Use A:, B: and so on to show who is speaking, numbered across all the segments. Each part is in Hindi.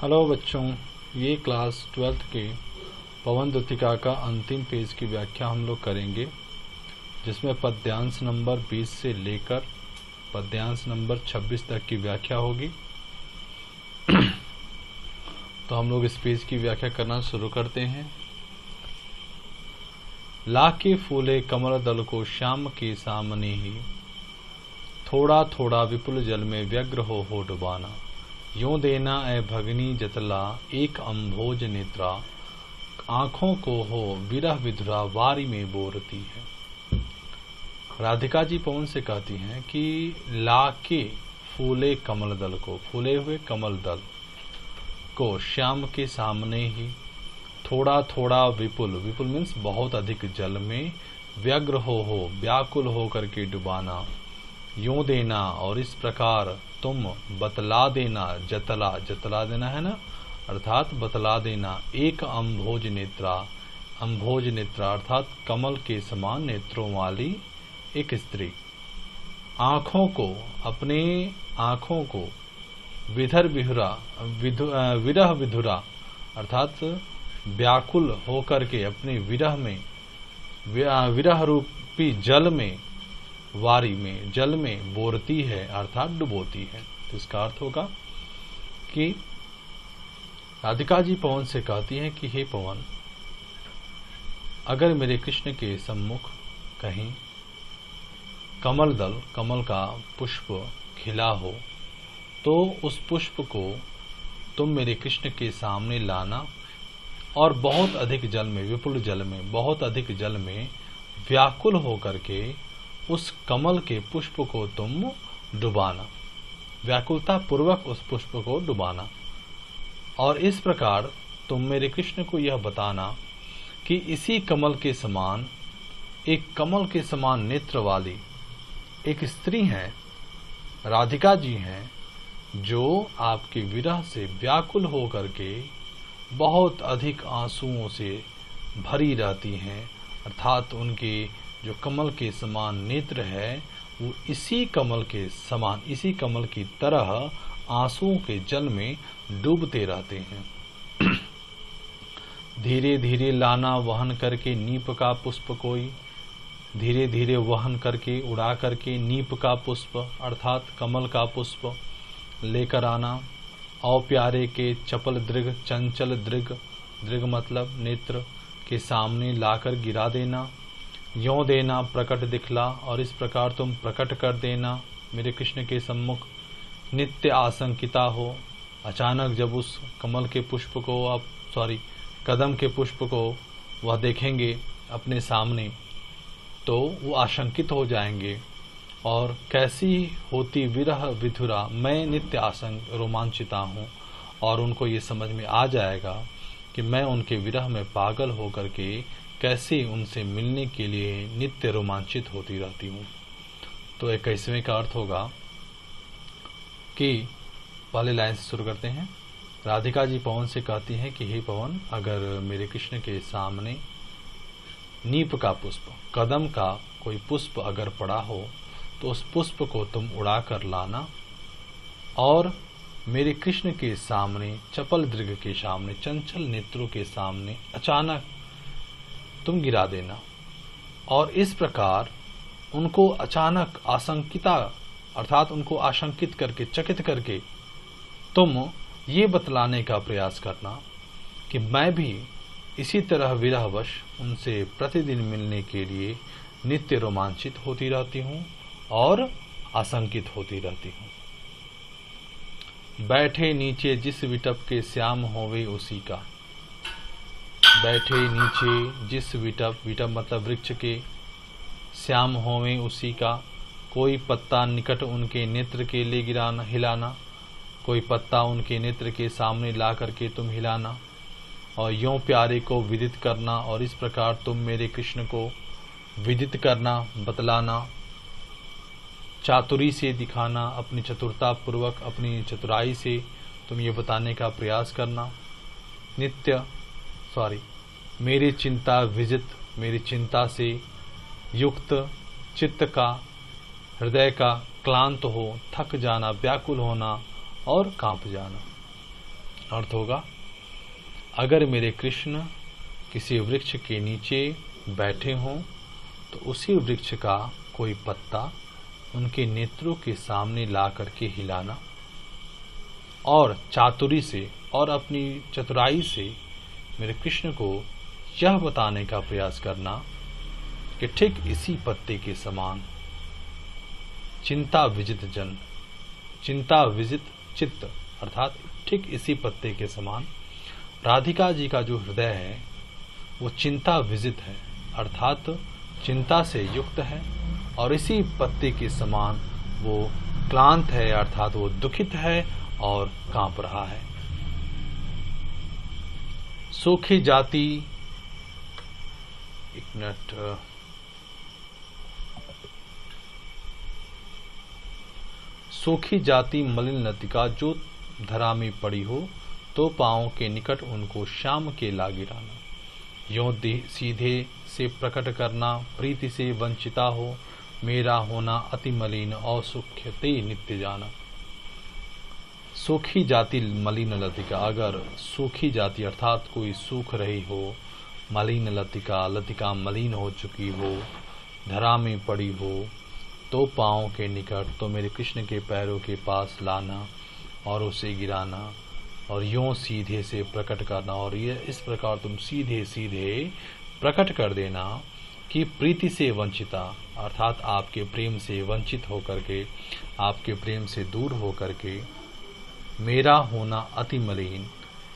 A: हेलो बच्चों, ये क्लास 12th के पवन द्वितिका का अंतिम पेज की व्याख्या हम लोग करेंगे, जिसमें पद्यांश नंबर 20 से लेकर पद्यांश नंबर 26 तक की व्याख्या होगी। तो हम लोग इस पेज की व्याख्या करना शुरू करते हैं। लाके फूले कमल दल को श्याम के सामने ही, थोड़ा थोड़ा विपुल जल में व्यग्र हो डुबाना। यूं देना ए भगनी जतला एक अम्भोज नेत्रा, आंखों को हो विरह विधुरा वारी में बोरती है। राधिका जी पवन से कहती हैं कि लाके फूले कमल दल को, फूले हुए कमल दल को श्याम के सामने ही, थोड़ा थोड़ा विपुल, विपुल मीन्स बहुत अधिक जल में, व्यग्र हो व्याकुल हो करके डुबाना। यूं देना और इस प्रकार तुम बतला देना, जतला देना है ना, अर्थात बतला देना। एक अम्भोज नेत्रा, अम्भोज नेत्रा अर्थात कमल के समान नेत्रों वाली एक स्त्री, आँखों को, अपने आँखों को विरह विधुरा अर्थात व्याकुल होकर के अपने विरह में, विरह रूपी जल में, वारी में, जल में बोरती है अर्थात डुबोती है। तो इसका अर्थ होगा कि राधिका जी पवन से कहती हैं कि हे पवन, अगर मेरे कृष्ण के सम्मुख कहीं कमल दल, कमल का पुष्प खिला हो, तो उस पुष्प को तुम मेरे कृष्ण के सामने लाना और बहुत अधिक जल में, विपुल जल में, बहुत अधिक जल में व्याकुल होकर के उस कमल के पुष्प को तुम डुबाना, व्याकुलता पूर्वक उस पुष्प को डुबाना। और इस प्रकार तुम मेरे कृष्ण को यह बताना कि इसी कमल के समान, एक कमल के समान नेत्र वाली एक स्त्री हैं, राधिका जी हैं, जो आपके विरह से व्याकुल होकर के बहुत अधिक आंसुओं से भरी रहती हैं, अर्थात उनके जो कमल के समान नेत्र है वो इसी कमल के समान, इसी कमल की तरह आंसुओं के जल में डूबते रहते हैं। धीरे धीरे लाना वहन करके नीप का पुष्प कोई, धीरे धीरे वहन करके, उड़ा करके नीप का पुष्प अर्थात कमल का पुष्प लेकर आना। औ प्यारे के चपल दृग, चंचल दृग, दृग मतलब नेत्र के सामने लाकर गिरा देना। यों देना प्रकट दिखला, और इस प्रकार तुम प्रकट कर देना मेरे कृष्ण के सम्मुख। नित्य आशंकिता हो, अचानक जब उस कमल के पुष्प को, आप कदम के पुष्प को वह देखेंगे अपने सामने, तो वो आशंकित हो जाएंगे और कैसी होती विरह विधुरा, मैं नित्य रोमांचिता हूँ। और उनको ये समझ में आ जाएगा कि मैं उनके विरह में पागल होकर के कैसे उनसे मिलने के लिए नित्य रोमांचित होती रहती हूँ। तो 21वें का अर्थ होगा कि पहले लाइन से शुरू करते हैं। राधिका जी पवन से कहती हैं कि हे पवन, अगर मेरे कृष्ण के सामने नीप का पुष्प, कदम का कोई पुष्प अगर पड़ा हो, तो उस पुष्प को तुम उड़ा कर लाना और मेरे कृष्ण के सामने, चपल दृग के सामने, चंचल नेत्रों के सामने अचानक तुम गिरा देना। और इस प्रकार उनको अचानक आशंकिता अर्थात उनको आशंकित करके, चकित करके तुम ये बतलाने का प्रयास करना कि मैं भी इसी तरह विरहवश उनसे प्रतिदिन मिलने के लिए नित्य रोमांचित होती रहती हूँ और आशंकित होती रहती हूँ। बैठे नीचे जिस विटप के श्याम होवे उसी का, बैठे नीचे जिस विटप, विटप मतलब वृक्ष के, श्याम होवे उसी का, कोई पत्ता निकट उनके नेत्र के ले गिराना, हिलाना, कोई पत्ता उनके नेत्र के सामने ला करके तुम हिलाना। और यों प्यारे को विदित करना, और इस प्रकार तुम मेरे कृष्ण को विदित करना, बतलाना, चातुरी से दिखाना, अपनी चतुरता पूर्वक, अपनी चतुराई से तुम ये बताने का प्रयास करना। नित्य मेरी चिंता विजित, मेरी चिंता से युक्त चित्त का, हृदय का क्लांत हो, थक जाना, व्याकुल होना और कांप जाना। अर्थ होगा, अगर मेरे कृष्ण किसी वृक्ष के नीचे बैठे हों तो उसी वृक्ष का कोई पत्ता उनके नेत्रों के सामने ला करके हिलाना और चातुरी से और अपनी चतुराई से मेरे कृष्ण को यह बताने का प्रयास करना कि ठीक इसी पत्ते के समान चिंता विजित जन, चिंता विजित चित्त, अर्थात ठीक इसी पत्ते के समान राधिका जी का जो हृदय है वो चिंता विजित है, अर्थात चिंता से युक्त है, और इसी पत्ते के समान वो क्लांत है, अर्थात वो दुखित है और कांप रहा है। सूखी जाति, एक मिनट, सूखी जाति मलिन लतिका जो धरा में पड़ी हो तो पांव के निकट उनको शाम के ला गिराना। यों सीधे से प्रकट करना, प्रीति से वंचिता हो, मेरा होना अति मलिन असुख्यते नित्य जाना। सूखी जाति मलिन लतिका, अगर सूखी जाति अर्थात कोई सूख रही हो, मलिन लतिका, लतिका मलिन हो चुकी हो, धरा में पड़ी हो, तो पाँव के निकट, तो मेरे कृष्ण के पैरों के पास लाना और उसे गिराना और यूं सीधे से प्रकट करना। और ये इस प्रकार तुम सीधे सीधे प्रकट कर देना कि प्रीति से वंचिता, अर्थात आपके प्रेम से वंचित होकर के, आपके प्रेम से दूर होकर के, मेरा होना अति मलिन,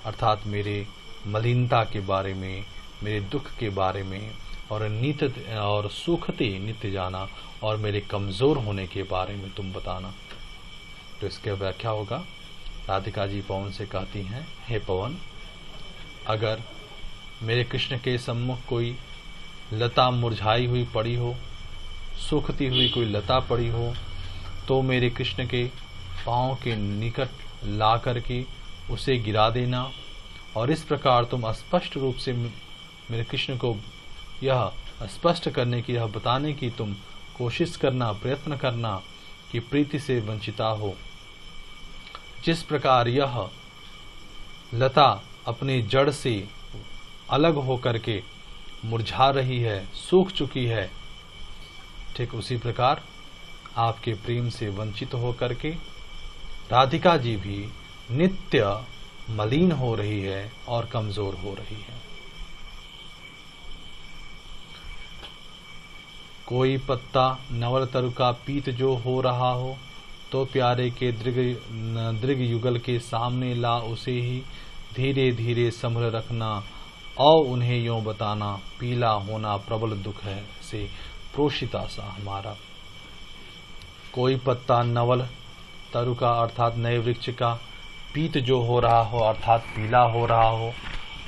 A: अर्थात मेरे मलिनता के बारे में, मेरे दुख के बारे में, और नित और सुखते नित्य जाना, और मेरे कमज़ोर होने के बारे में तुम बताना। तो इसके व्याख्या होगा, राधिका जी पवन से कहती हैं, हे पवन, अगर मेरे कृष्ण के सम्मुख कोई लता मुरझाई हुई पड़ी हो, सूखती हुई कोई लता पड़ी हो, तो मेरे कृष्ण के पाँव के निकट ला करके उसे गिरा देना। और इस प्रकार तुम स्पष्ट रूप से मेरे कृष्ण को यह स्पष्ट करने की, यह बताने की तुम कोशिश करना, प्रयत्न करना कि प्रीति से वंचिता हो। जिस प्रकार यह लता अपनी जड़ से अलग होकर के मुरझा रही है, सूख चुकी है, ठीक उसी प्रकार आपके प्रेम से वंचित होकर के राधिका जी भी नित्य मलिन हो रही है और कमजोर हो रही है। कोई पत्ता नवल तरु का पीत जो हो रहा हो, तो प्यारे के दृग युगल के सामने ला उसे ही धीरे धीरे संभल रखना और उन्हें यों बताना, पीला होना प्रबल दुख है से प्रोषिता सा हमारा। कोई पत्ता नवल तरु का अर्थात नए वृक्ष का पीत जो हो रहा हो, अर्थात पीला हो रहा हो,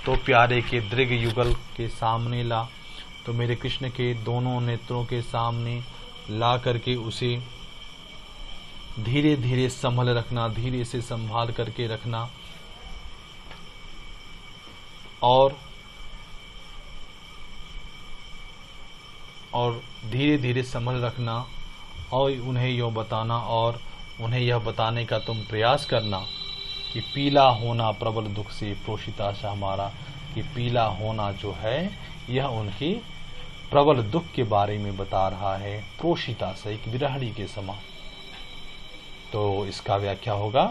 A: तो प्यारे के दृग युगल के सामने ला, तो मेरे कृष्ण के दोनों नेत्रों के सामने ला करके उसे धीरे धीरे संभल रखना, धीरे से संभाल करके रखना, और धीरे धीरे संभल रखना, और उन्हें यह बताना, और उन्हें यह बताने का तुम प्रयास करना कि पीला होना प्रबल दुख से प्रोषिता सा हमारा, कि पीला होना जो है यह उनकी प्रबल दुख के बारे में बता रहा है, प्रोषिता से, एक विरहणी के समान। तो इसका व्याख्या होगा,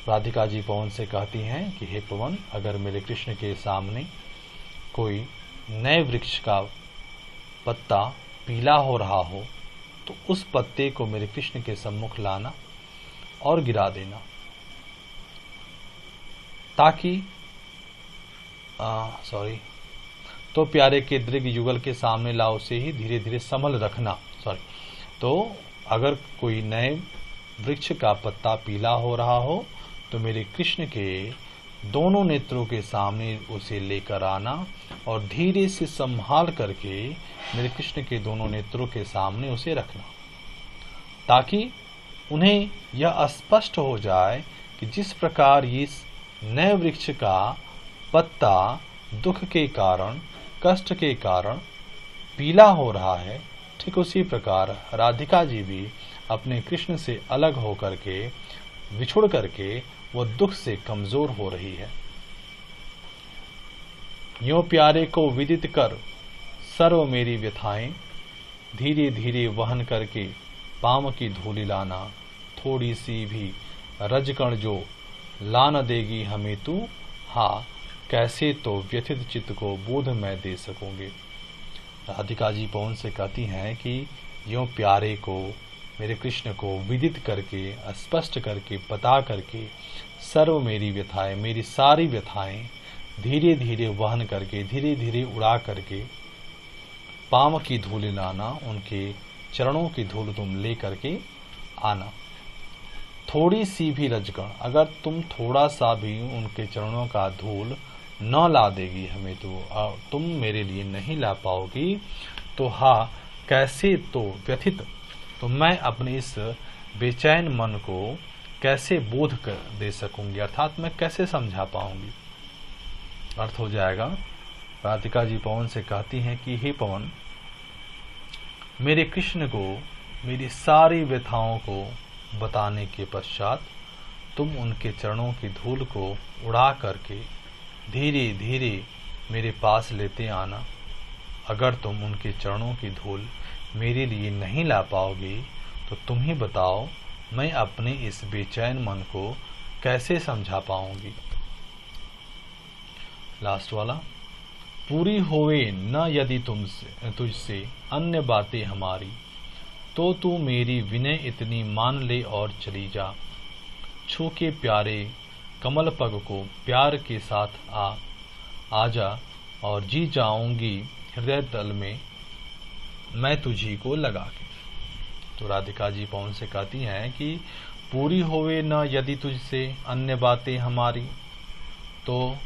A: राधिका जी पवन से कहती हैं कि हे पवन, अगर मेरे कृष्ण के सामने कोई नए वृक्ष का पत्ता पीला हो रहा हो, तो उस पत्ते को मेरे कृष्ण के सम्मुख लाना और गिरा देना, ताकि तो प्यारे के दृग युगल के सामने ला उसे ही धीरे धीरे संभल रखना। तो अगर कोई नए वृक्ष का पत्ता पीला हो रहा हो, तो मेरे कृष्ण के दोनों नेत्रों के सामने उसे लेकर आना और धीरे से संभाल करके मेरे कृष्ण के दोनों नेत्रों के सामने उसे रखना, ताकि उन्हें यह स्पष्ट हो जाए कि जिस प्रकार इस नए वृक्ष का पत्ता दुख के कारण, कष्ट के कारण पीला हो रहा है, ठीक उसी प्रकार राधिका जी भी अपने कृष्ण से अलग होकर के विछुड़ करके वो दुख से कमजोर हो रही है। यों प्यारे को विदित कर सर्व मेरी व्यथाएं, धीरे धीरे वहन करके पाम की धूलि लाना। थोड़ी सी भी रजकण जो ला न देगी हमें तू, हाँ कैसे तो व्यथित चित्त को बोध मैं दे सकूंगी। राधिका जी पवन से कहती हैं कि यों प्यारे को, मेरे कृष्ण को विदित करके, स्पष्ट करके, बता करके सर्व मेरी व्यथाएं, मेरी सारी व्यथाएं धीरे धीरे वहन करके, धीरे धीरे उड़ा करके पाम की धूल लाना, उनके चरणों की धूल तुम ले करके आना। थोड़ी सी भी रजकण, अगर तुम थोड़ा सा भी उनके चरणों का धूल न ला देगी हमें तो, तुम मेरे लिए नहीं ला पाओगी तो हाँ कैसे तो व्यथित, तो मैं अपने इस बेचैन मन को कैसे बोध कर दे सकूंगी, अर्थात मैं कैसे समझा पाऊंगी। अर्थ हो जाएगा, राधिका जी पवन से कहती हैं कि हे पवन, मेरे कृष्ण को मेरी सारी व्यथाओं को बताने के पश्चात तुम उनके चरणों की धूल को उड़ा करके धीरे धीरे मेरे पास लेते आना। अगर तुम उनके चरणों की धूल मेरे लिए नहीं ला पाओगे तो तुम ही बताओ मैं अपने इस बेचैन मन को कैसे समझा पाऊंगी। लास्ट वाला, पूरी होवे न यदि तुझसे अन्य बातें हमारी, तो तू मेरी विनय इतनी मान ले और चली जा। छू के प्यारे कमल पग को प्यार के साथ आ जा, और जी जाऊंगी हृदय तल में मैं तुझी को लगा के। तो राधिका जी पवन से कहती हैं कि पूरी होवे न यदि तुझसे अन्य बातें हमारी, तो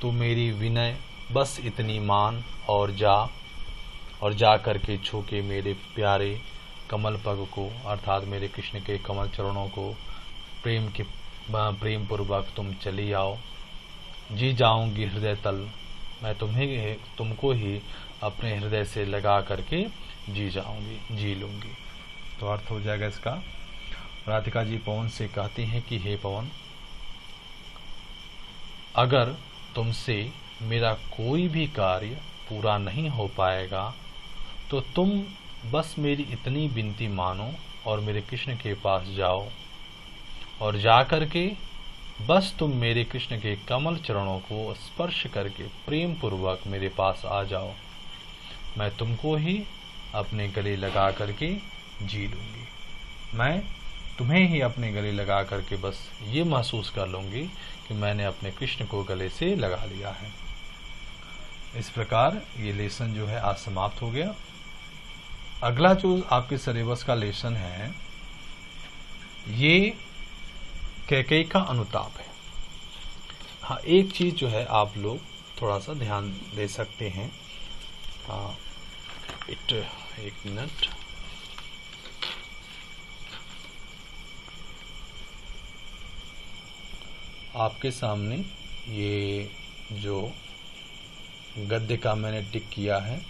A: तू मेरी विनय बस इतनी मान और जा करके छू के मेरे प्यारे कमल पग को, अर्थात मेरे कृष्ण के कमल चरणों को प्रेम पूर्वक तुम चली आओ। जी जाऊंगी हृदय तल, मैं तुमको ही अपने हृदय से लगा करके जी जाऊंगी, जी लूंगी। तो अर्थ हो जाएगा इसका, राधिका जी पवन से कहती हैं कि हे पवन, अगर तुमसे मेरा कोई भी कार्य पूरा नहीं हो पाएगा तो तुम बस मेरी इतनी विनती मानो और मेरे कृष्ण के पास जाओ, और जा करके बस तुम मेरे कृष्ण के कमल चरणों को स्पर्श करके प्रेम पूर्वक मेरे पास आ जाओ। मैं तुमको ही अपने गले लगा करके जी लूंगी। मैं तुम्हें ही अपने गले लगा करके बस ये महसूस कर लूंगी कि मैंने अपने कृष्ण को गले से लगा लिया है। इस प्रकार ये लेसन जो है आज समाप्त हो गया। अगला जो आपके सिलेबस का लेसन है ये कैकेयी का अनुताप है। हाँ, एक चीज जो है आप लोग थोड़ा सा ध्यान दे सकते हैं। एक मिनट, आपके सामने ये जो गद्य का मैंने टिक किया है,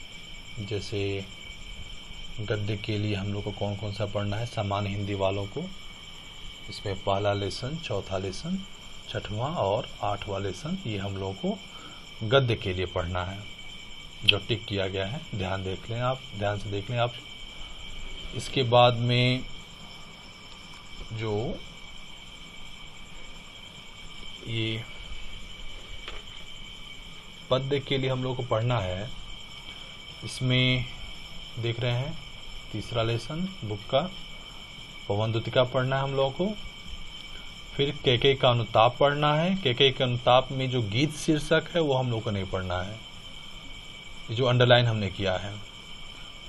A: जैसे गद्य के लिए हम लोग को कौन कौन सा पढ़ना है, सामान्य हिंदी वालों को इसमें पहला लेसन, चौथा लेसन, छठवां और आठवां लेसन ये हम लोगों को गद्य के लिए पढ़ना है, जो टिक किया गया है। ध्यान देख लें आप, ध्यान से देख लें आप। इसके बाद में जो ये पद्य के लिए हम लोग को पढ़ना है, इसमें देख रहे हैं तीसरा लेसन बुक का पवनदूतिका पढ़ना है हम लोगों को। फिर कैकेयी का अनुताप पढ़ना है। कैकेयी के अनुताप में जो गीत शीर्षक है वो हम लोग को नहीं पढ़ना है, जो अंडरलाइन हमने किया है।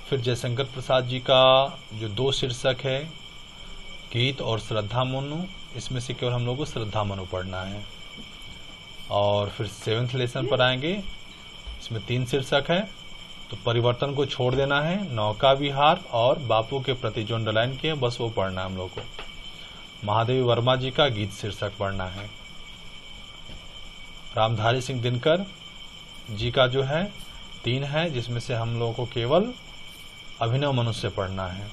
A: फिर जयशंकर प्रसाद जी का जो दो शीर्षक है, गीत और श्रद्धा मनु, इसमें से केवल हम लोग को श्रद्धा मनु पढ़ना है। और फिर 7th लेसन पर आएंगे, इसमें 3 शीर्षक है, तो परिवर्तन को छोड़ देना है, नौका विहार और बापू के प्रति जो अंडरलाइन किया बस वो पढ़ना है हम लोग को। महादेवी वर्मा जी का गीत शीर्षक पढ़ना है। रामधारी सिंह दिनकर जी का जो है 3 है, जिसमें से हम लोगों को केवल अभिनव मनुष्य पढ़ना है।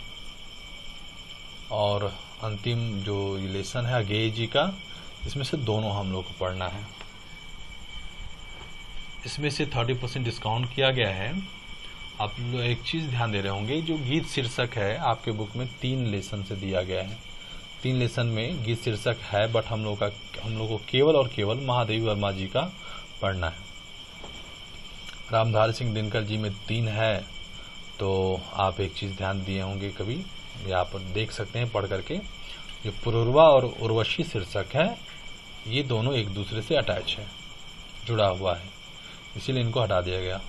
A: और अंतिम जो लेसन है अगेय जी का, इसमें से दोनों हम लोग को पढ़ना है। इसमें से 30% डिस्काउंट किया गया है। आप लोग एक चीज़ ध्यान दे रहे होंगे, जो गीत शीर्षक है आपके बुक में 3 लेसन से दिया गया है। 3 लेसन में गीत शीर्षक है, बट हम लोग को केवल और केवल महादेवी वर्मा जी का पढ़ना है। रामधारी सिंह दिनकर जी में 3 है। तो आप एक चीज़ ध्यान दिए होंगे कभी, या आप देख सकते हैं पढ़ करके, जो पुरुरवा और उर्वशी शीर्षक है, ये दोनों एक दूसरे से अटैच है, जुड़ा हुआ है, इसीलिए इनको हटा दिया गया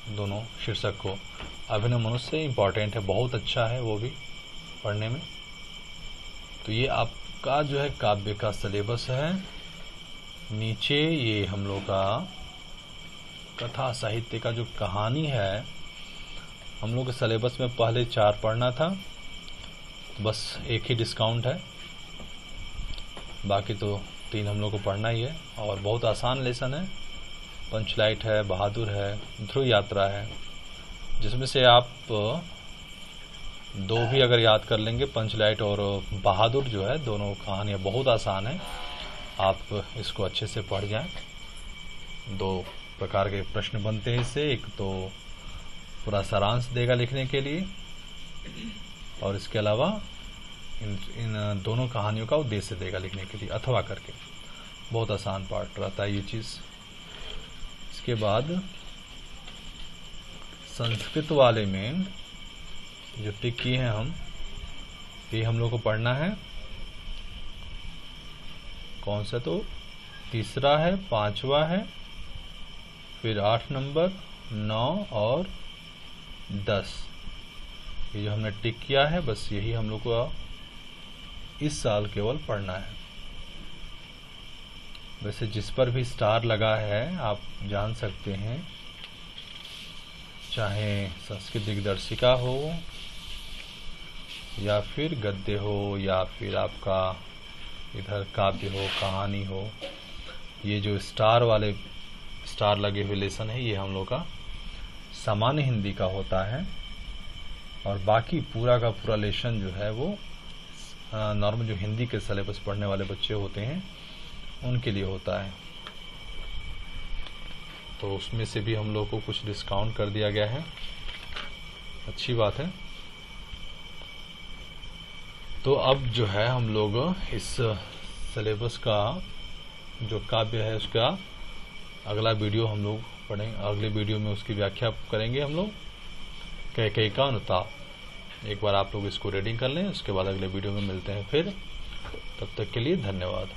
A: दोनों शीर्षक को। अभिनव मनुष्य इम्पॉर्टेंट है, बहुत अच्छा है वो भी पढ़ने में। तो ये आपका जो है काव्य का सिलेबस है। नीचे ये हम लोग का कथा साहित्य का जो कहानी है, हम लोग के सिलेबस में पहले 4 पढ़ना था, बस एक ही डिस्काउंट है, बाकी तो 3 हम लोग को पढ़ना ही है। और बहुत आसान लेसन है, पंचलाइट है, बहादुर है, ध्रुव यात्रा है, जिसमें से आप 2 भी अगर याद कर लेंगे, पंचलाइट और बहादुर जो है, दोनों कहानियाँ बहुत आसान है, आप इसको अच्छे से पढ़ जाएं। 2 प्रकार के प्रश्न बनते हैं इससे, एक तो पूरा सारांश देगा लिखने के लिए, और इसके अलावा इन दोनों कहानियों का उद्देश्य देगा लिखने के लिए, अथवा करके। बहुत आसान पार्ट रहता है ये चीज़। इसके बाद संस्कृत वाले में जो टिक किए हैं हम, ये हम लोग को पढ़ना है। कौन सा? तो तीसरा है, 5वां है, फिर 8 नंबर, 9 और 10। ये जो हमने टिक किया है, बस यही हम लोग को इस साल केवल पढ़ना है। वैसे जिस पर भी स्टार लगा है आप जान सकते हैं, चाहे संस्कृत दिग्दर्शिका हो, या फिर गद्य हो, या फिर आपका इधर काव्य हो, कहानी हो, ये जो स्टार लगे हुए लेसन है, ये हम लोग का सामान्य हिंदी का होता है। और बाकी पूरा का पूरा लेसन जो है वो नॉर्मल जो हिंदी के सिलेबस पढ़ने वाले बच्चे होते हैं उनके लिए होता है। तो उसमें से भी हम लोग को कुछ डिस्काउंट कर दिया गया है, अच्छी बात है। तो अब जो है हम लोग इस सिलेबस का जो काव्य है उसका अगला वीडियो हम लोग पढ़ेंगे। अगले वीडियो में उसकी व्याख्या करेंगे हम लोग, कैकेयी का अनुताप। एक बार आप लोग इसको रीडिंग कर लें, उसके बाद अगले वीडियो में मिलते हैं फिर। तब तक के लिए धन्यवाद।